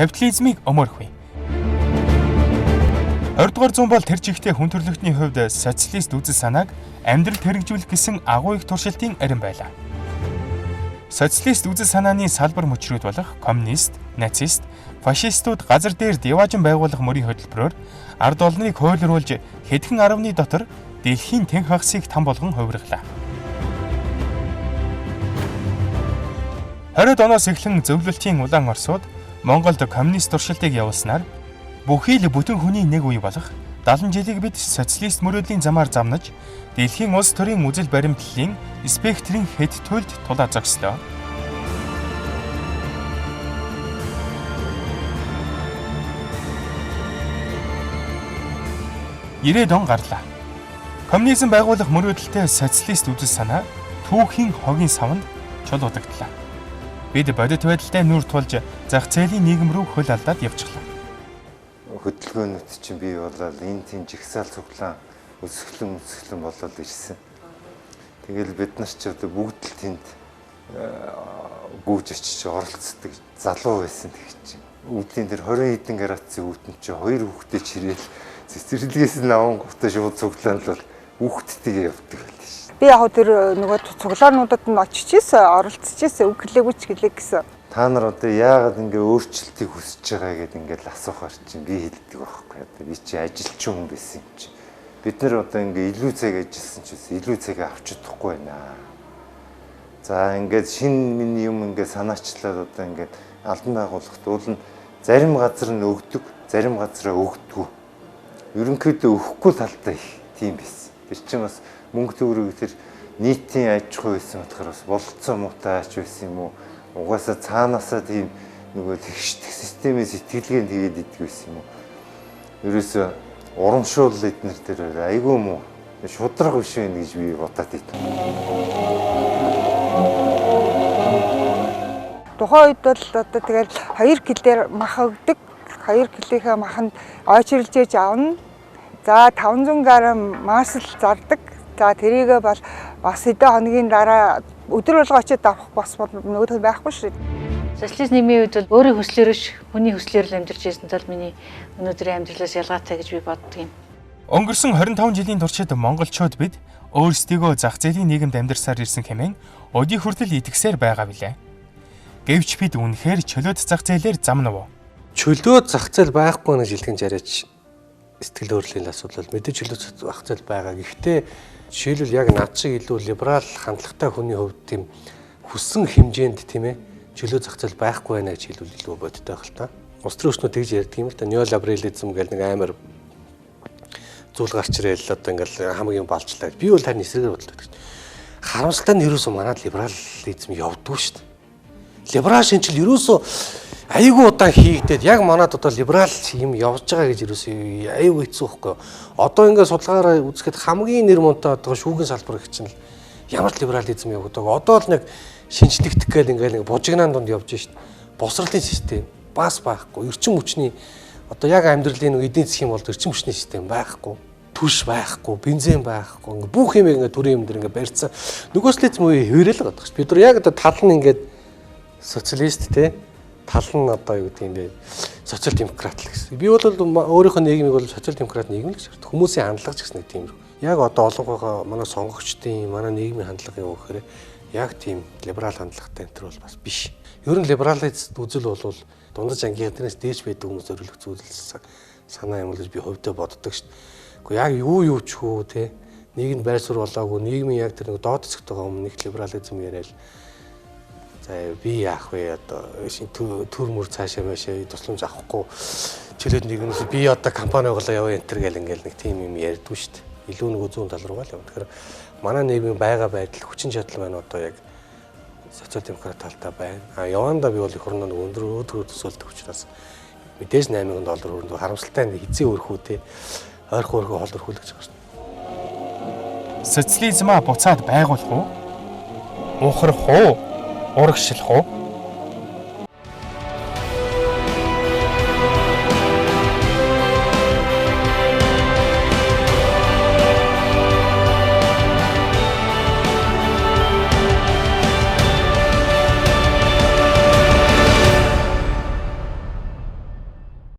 капитализмыг өмөрхөе. 20 дугаар зуун бол тэр чигтээ хүн төрөлхтний хувьд социалист үзэл санааг амьдралд хэрэгжүүлэх гэсэн агуу их туршилтын арин байлаа. Социалист үзэл санааны салбар мөчрүүд болох коммунист, нацист, фашистууд газар дээр диваажин байгуулах мөрийн хөтөлбөрөөр ард олныг хуйлруулж хэдхэн 10-ны дотор дэлхийн тэнх хагасыг там болгон хувирглаа. 20-д оноос эхлэн зөвлөлтийн улаан Оросууд Монголд коммунист туршилтыг явуулснаар бүхий л бүтэн хүний нэг үе болох 70 жилийг бид социалист мөрөөдлийн замаар замнаж дэлхийн улс төрийн үзэл баримтлалын спектрийн хэд төлд тулаа зогслоо. Ирээд он гарлаа. Коммунизм байгуулах мөрөөдөлтэй социалист үзэл санаа түүхийн хогийн савнд чулуудагдлаа. Бид бодит байдалтай нүүр тулж зах зээлийн нийгэм рүү хөл алдаад явчихлаа. Хөдөлгөөнүүд чинь бий болоод энэ тийм жигсаал цуглаан өсгөлэн болоод ирсэн. Тэгэл бид нар ч одоо бүгд л тэнд гүйж очиж оролцдог залуу байсан гэж. Үүдийн тэр 20 хэдэн градусын үүдэн чинь 2 хүүхдээ чирээл цэцэрлэгээс нь аван гутаа шууд цуглаанд бол хүүхдтэйгээ явдаг байлаа шүү. Би яг тэр нөгөө цуглаануудад нь очиж ирсэн, оролцож ирсэн, өглөөгүйч гэлээ гэсэн. Та нар одоо яагаад ингэ өөрчлөлтийг хүсэж байгаа гэдээ ингээл асуухаар чинь би хэлдэг байхгүй. Одоо би чи ажилчин хүн байсан юм чи. Бид нар одоо ингээ илүү цаг ажилласан ч гэсэн илүү цаг авч чадахгүй байна. За ингээд шинэ миний юм ингээ санаачлаад одоо ингээд албан байгууллагт уул нь зарим газар нь өгдөг, зарим газараа өгдөггүй. Ерөнхийдөө өгөхгүй талтай их тийм байсан. Тэр чинь бас мөнгө төгрөг тэр нийтийн аж ахуй байсан болохоор бас бололцоо муутай аж байсан юм уу? Угаасаа цаанаасаа тийм нөгөө тэгшдэг системээс итгэлгээ тэгээд идэх байсан юм уу? Ерөөсөө урамшуул эднэр дээр айгүй муу шудраг биш байх гэж би бодоод идэв. Тухайн үед бол одоо тэгэл 2 килээр мах өгдөг. 2 килийнхээ маханд ойчрлж ээж авна. За 500 грамм масл зардаг. За тэрийгээ бол бас хэдэн хоногийн дараа өдөр болго очиод авах бас нөгөө байхгүй шүү. Социалист нийгмийн үед бол өөрийн хүслээрш хүний хүслээр л амьдарч байсан тул миний өнөөдрийн амьдралаас ялгаатай гэж би боддог юм. Өнгөрсөн 25 жилийн туршид монголчууд бид өөрсдийгөө зах зээлийн нийгэмд амьдарсаар ирсэн хэмээн өдий хүртэл итгэсээр байгаа билээ. Гэвч бид үнэхээр чөлөөт зах зээлээр замнав уу? Чөлөөт зах зээл байхгүй гэж хэлгэн жараач сэтгэл хөдлөлийн асуудал мэдээж чөлөөт зах зээл байгаа. Гэхдээ жишээлбэл яг над шиг илүү либерал хандлагатай хүний хувьд тийм хүссэн хэмжээнд тийм ээ чөлөө зах зээл байхгүй байна гэж хэлвэл илүү бодтой байх л та. Улс төрийн өчнүүд тэгж ярьдаг юм л та. Неолиберализм гэл нэг амар зүйл гарч ирэл одоо ингээл хамгийн балжлаа. Би бол харин эсрэгээр бодлоо. Харамсалтай нь ерөөсөө манай либерализм явдгүй шүү дээ. Либерал шинжил ерөөсөө айгүй удаан хийгдээд яг манад одоо либерал юм явж байгаа гэж ерөөсөө айгүй хэцүү байхгүй. Одоо ингээд судалгаараа үзэхэд хамгийн нэр мунтай одоо шүүгийн салбар гэх чинь ямар ч либерализм явагддаг. Одоо л нэг шинжлэхдэх гээл ингээд нэг бужигнаан донд явж шít. Босролын систем бас байхгүй. Эрчим хүчний одоо яг амьдралын эдийн засгийн бол эрчим хүчний систем байхгүй. Түлш байхгүй, бензин байхгүй. Ингээд бүх юм ингээд төрийн юм дээр ингээд барьцсан. Нөгөөслөц муу хөвөрөл байгаа шүү. Бид нар яг одоо тал нь ингээд социалист те тал нь одоо юу гэдэг юм бэ? Социал демократ л гэсэн. Би бол өөрийнхөө нийгмийг бол социал демократ нийгэм л гэж хардаг. Хүмүүсийн хандлага ч гэсэн нэг тийм. Яг одоо олонхойгоо манай сонгогчдын, манай нийгмийн хандлага юу гэхээр яг тийм либерал хандлагатай энэ төр бол бас биш. Ер нь либералист үзэл бол дундаж ангийн тэрнээс дээш байдаг хүмүүс зориулах зүйлс санаа юм л гэж би хувьдаа боддог шүү дээ. Гэхдээ яг юу ч хөө те нийгэмд байр суурь болоогүй, нийгмийн яг тэр нэг доод хэсэгт байгаа өмнөх либерализм яриад за би яах вэ одоо төр мөр цаашаа машаа тусламж авахгүй чөлөөт нийгэмээс би одоо компани оглоо яваа энэ төр гэл ингээл нэг тим юм ярьдгүй шүү дээ. Илүү нэг зүүн тал руугаа л явна. Тэгэхээр манай нийгмийн байга байдал хүчин чадал маань одоо яг социал демократ талтай байна. Яванда би бол их орноо өндөр төсөөлдөг учраас мэдээж $8,000 өрөнд харамсалтай нэг эзэн өрхүү те ойрхон хол өрхүүлж байгаа шүү дээ. Социализмаа буцаад байгуулах уу? Ухрах уу? Урагшлах уу?